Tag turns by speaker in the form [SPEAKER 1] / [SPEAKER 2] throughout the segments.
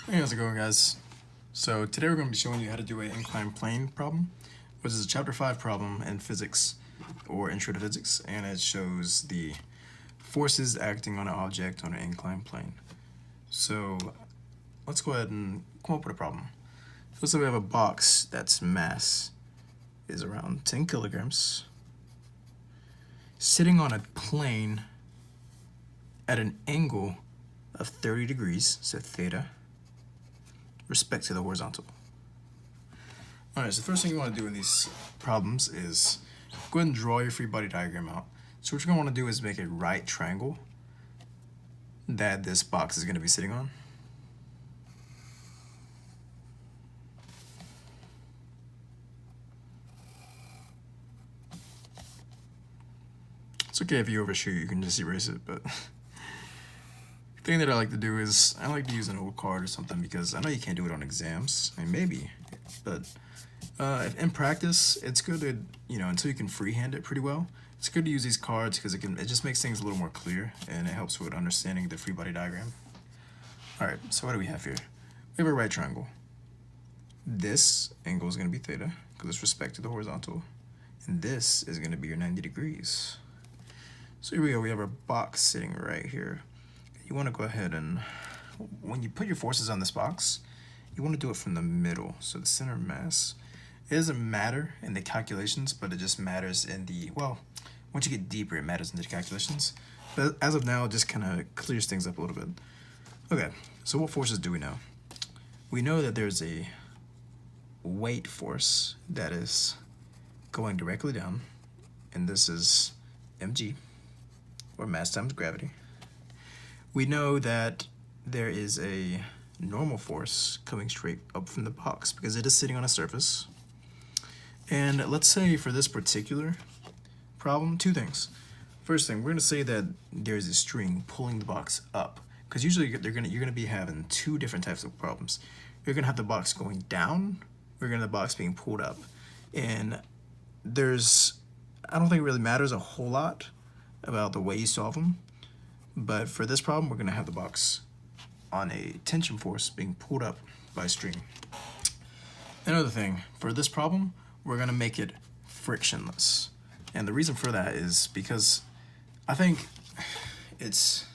[SPEAKER 1] Hey, how's it going, guys? So today we're going to be showing you how to do an inclined plane problem, which is a chapter 5 problem in physics or intro to physics, and it shows the forces acting on an object on an inclined plane. So let's go ahead and come up with a problem. Let's say we have a box that's mass is around 10 kilograms, sitting on a plane at an angle of 30 degrees, so theta, respect to the horizontal. Alright, so the first thing you want to do in these problems is go ahead and draw your free body diagram out. So what you're going to want to do is make a right triangle that this box is going to be sitting on. It's okay if you overshoot, you can just erase it, but the thing that I like to do is I like to use an old card or something because I know you can't do it on exams. I mean, maybe, but in practice, it's good to, until you can freehand it pretty well, it's good to use these cards because it just makes things a little more clear and it helps with understanding the free body diagram. Alright, so what do we have here? We have a right triangle. This angle is going to be theta because it's respect to the horizontal. And this is going to be your 90 degrees. So here we go, we have our box sitting right here. You want to go ahead and, when you put your forces on this box, you want to do it from the middle. So the center of mass, it doesn't matter in the calculations, but it just matters in the, well, once you get deeper, it matters in the calculations. But as of now, it just kind of clears things up a little bit. Okay, so what forces do we know? We know that there's a weight force that is going directly down, and this is mg, or mass times gravity. We know that there is a normal force coming straight up from the box because it is sitting on a surface. And let's say for this particular problem, two things. First thing, we're going to say that there's a string pulling the box up, because usually you're going to be having two different types of problems. You're going to have the box going down, or you're going to have the box being pulled up. And I don't think it really matters a whole lot about the way you solve them, but for this problem, we're going to have the box on a tension force being pulled up by a string. Another thing, for this problem, we're going to make it frictionless. And the reason for that is because I think it's,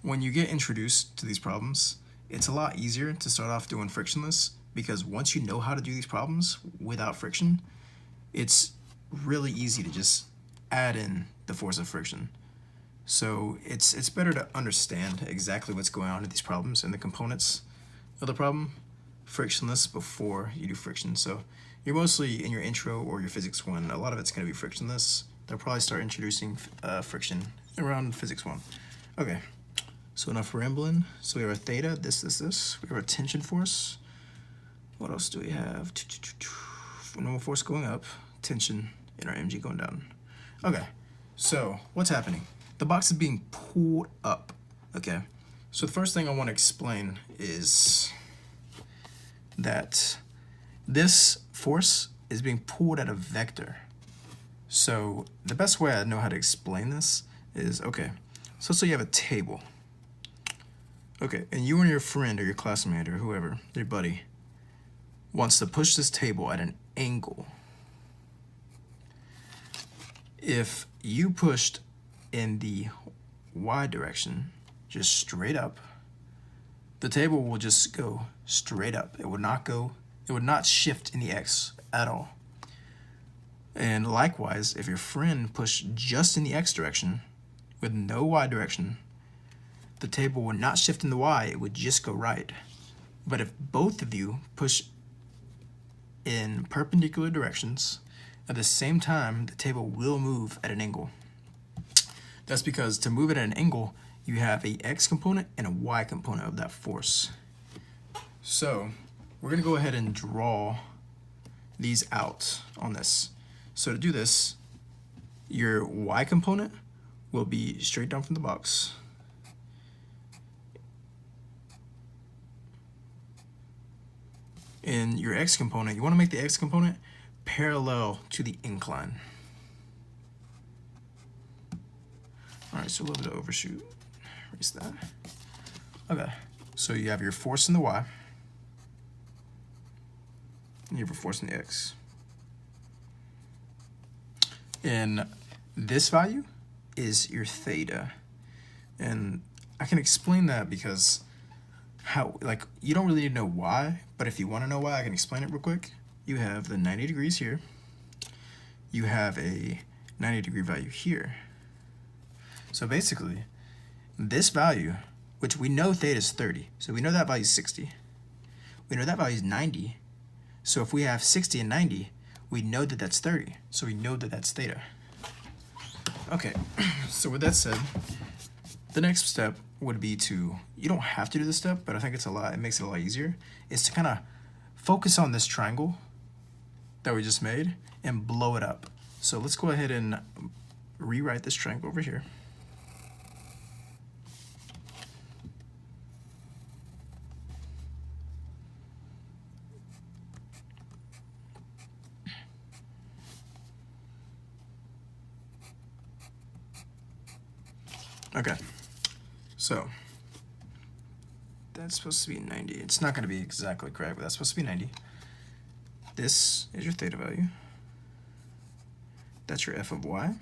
[SPEAKER 1] when you get introduced to these problems, it's a lot easier to start off doing frictionless, because once you know how to do these problems without friction, it's really easy to just add in the force of friction. So it's better to understand exactly what's going on in these problems and the components of the problem frictionless before you do friction. So you're mostly in your intro or your physics 1, a lot of it's going to be frictionless. They'll probably start introducing friction around physics 1. Okay, so enough rambling. So we have our theta, this. We have our tension force. What else do we have? Normal force going up, tension, and our mg going down. Okay, so what's happening? The box is being pulled up, okay? So the first thing I want to explain is that this force is being pulled at a vector. So the best way I know how to explain this is, okay, so you have a table. Okay, and you and your friend or your classmate or whoever, your buddy, wants to push this table at an angle. If you pushed in the y direction, just straight up, the table will just go straight up. It would not shift in the x at all. And likewise, if your friend pushed just in the x direction with no y direction, the table would not shift in the y, it would just go right. But if both of you push in perpendicular directions at the same time, the table will move at an angle. That's because to move it at an angle, you have a x component and a y component of that force. So we're going to go ahead and draw these out on this. So to do this, your y component will be straight down from the box. And your x component, you want to make the x component parallel to the incline. All right, so a little bit of overshoot. Erase that. Okay, So you have your force in the y, and you have your force in the x. And this value is your theta. And I can explain that because like, you don't really need to know why, but if you want to know why, I can explain it real quick. You have the 90 degrees here. You have a 90-degree value here. So basically, this value, which we know theta is 30, so we know that value is 60. We know that value is 90. So if we have 60 and 90, we know that that's 30. So we know that that's theta. Okay, so with that said, the next step would be to, you don't have to do this step, but I think it makes it a lot easier, is to kind of focus on this triangle that we just made and blow it up. So let's go ahead and rewrite this triangle over here. Okay, so that's supposed to be 90. It's not going to be exactly correct, but that's supposed to be 90. This is your theta value. That's your f of y.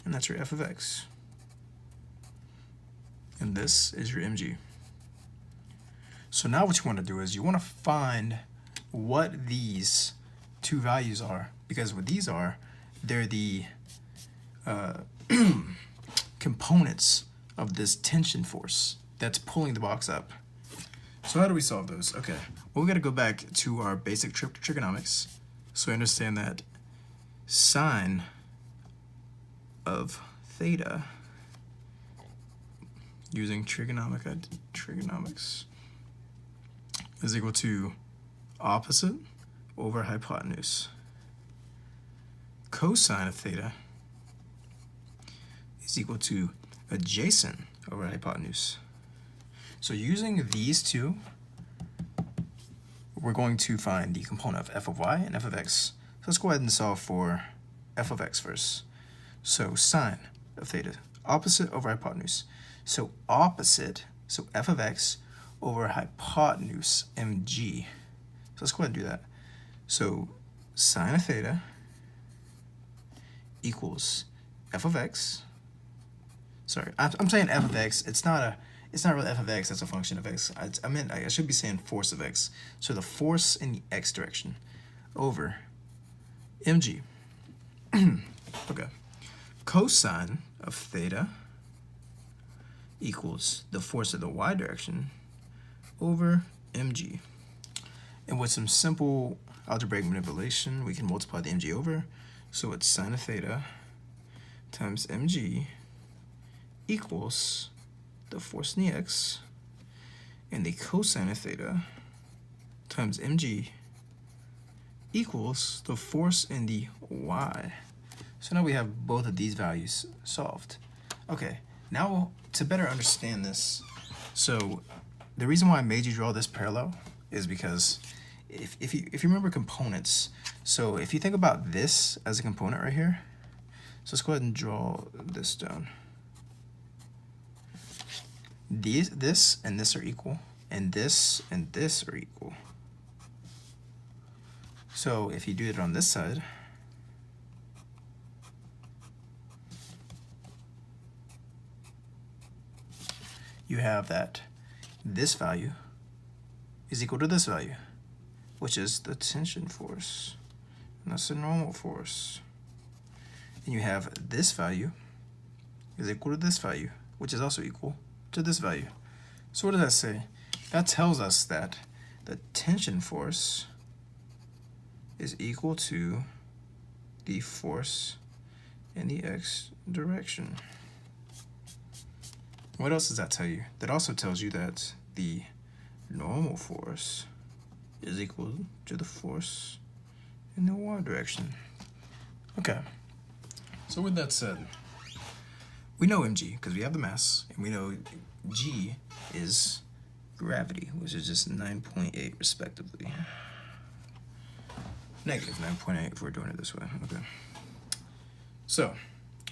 [SPEAKER 1] And that's your f of x. And this is your mg. So now what you want to do is you want to find what these two values are, because what these are, they're the components of this tension force that's pulling the box up. So how do we solve those? Okay, well, we got to go back to our basic trigonomics. So I understand that sine of theta, using trigonomics, is equal to opposite over hypotenuse. Cosine of theta is equal to adjacent over hypotenuse. So using these two, we're going to find the component of f of y and f of x. So let's go ahead and solve for f of x first. So sine of theta, opposite over hypotenuse. So opposite, so f of x over hypotenuse, mg. So let's go ahead and do that. So sine of theta equals f of x. Sorry, I'm saying f of x. It's not really f of x, that's a function of x. I should be saying force of x. So the force in the x direction over mg. Okay. Cosine of theta equals the force of the y direction over mg. And with some simple algebraic manipulation, we can multiply the mg over. So it's sine of theta times mg equals the force in the x, and the cosine of theta times mg equals the force in the y. So now we have both of these values solved. Okay, now to better understand this, so the reason why I made you draw this parallel is because if you remember components, so if you think about this as a component right here, so let's go ahead and draw this down. This and this are equal, and this are equal. So if you do it on this side, you have that this value is equal to this value, which is the tension force, and that's the normal force. And you have this value is equal to this value, which is also equal to this value. So what does that say? That tells us that the tension force is equal to the force in the x direction. What else does that tell you? That also tells you that the normal force is equal to the force in the y direction. Okay, so with that said, we know mg because we have the mass, and we know g is gravity, which is just 9.8 respectively. Negative 9.8 if we're doing it this way. Okay. So,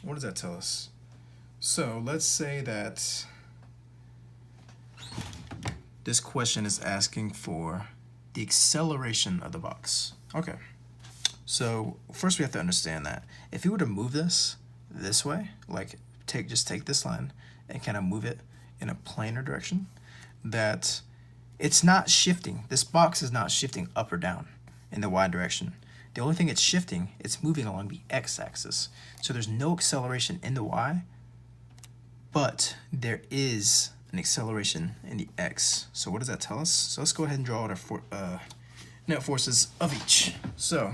[SPEAKER 1] what does that tell us? So let's say that this question is asking for the acceleration of the box. Okay, so first we have to understand that if you were to move this way, like just take this line and kind of move it in a planar direction, that it's not shifting. This box is not shifting up or down in the y direction. The only thing it's shifting, it's moving along the x-axis. So there's no acceleration in the y, but there is an acceleration in the x. So what does that tell us? So let's go ahead and draw out our net forces of each. So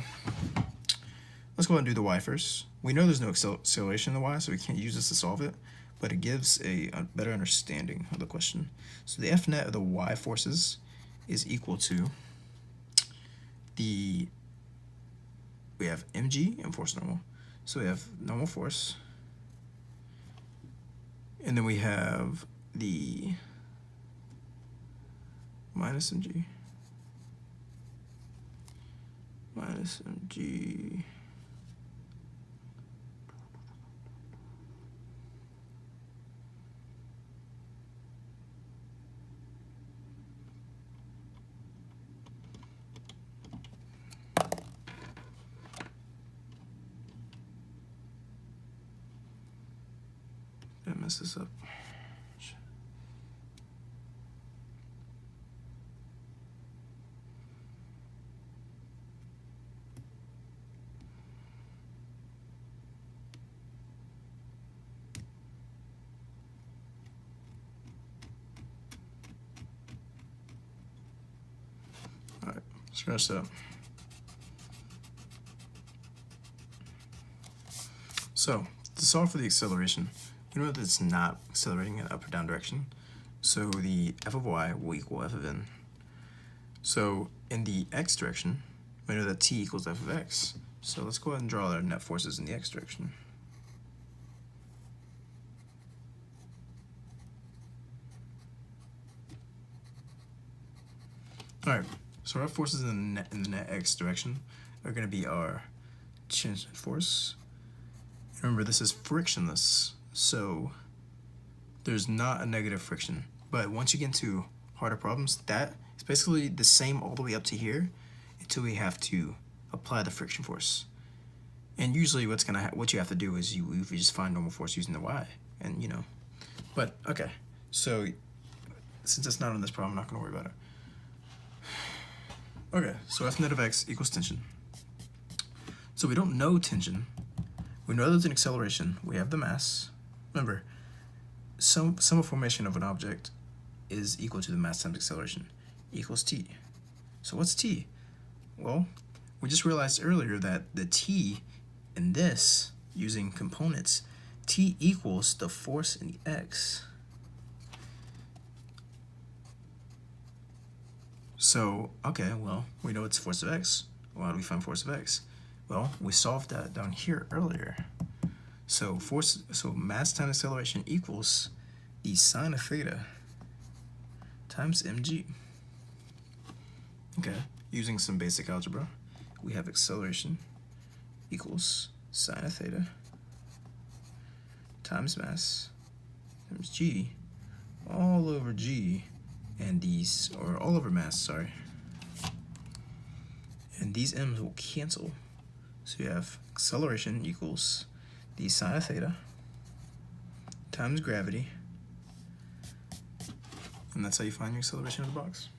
[SPEAKER 1] let's go ahead and do the y first. We know there's no acceleration in the y, so we can't use this to solve it, but it gives a better understanding of the question. So the F net of the y forces is equal to we have mg and force normal. So we have normal force, and then we have the minus mg Did I mess this up? All right, scratch that. So to solve for the acceleration, we know that it's not accelerating in up or down direction. So the f of y will equal f of n. So in the x direction, we know that t equals f of x. So let's go ahead and draw our net forces in the x direction. All right, so our forces in the net x direction are going to be our change force. Remember, this is frictionless, so there's not a negative friction. But once you get into harder problems, that is basically the same all the way up to here until we have to apply the friction force. And usually what you have to do is you just find normal force using the y, and But okay, so since it's not on this problem, I'm not going to worry about it. Okay, so F net of x equals tension. So we don't know tension. We know there's an acceleration. We have the mass. Remember, sum of formation of an object is equal to the mass times acceleration, equals t. So what's t? Well, we just realized earlier that the t in this, using components, t equals the force in the x. So, okay, well, we know it's force of x. Well, how do we find force of x? Well, we solved that down here earlier. So mass times acceleration equals the sine of theta times mg. Okay, using some basic algebra, we have acceleration equals sine of theta times mass times g all over g, and all over mass, sorry. And these m's will cancel. So you have acceleration equals the sine of theta times gravity, and that's how you find your acceleration of the box.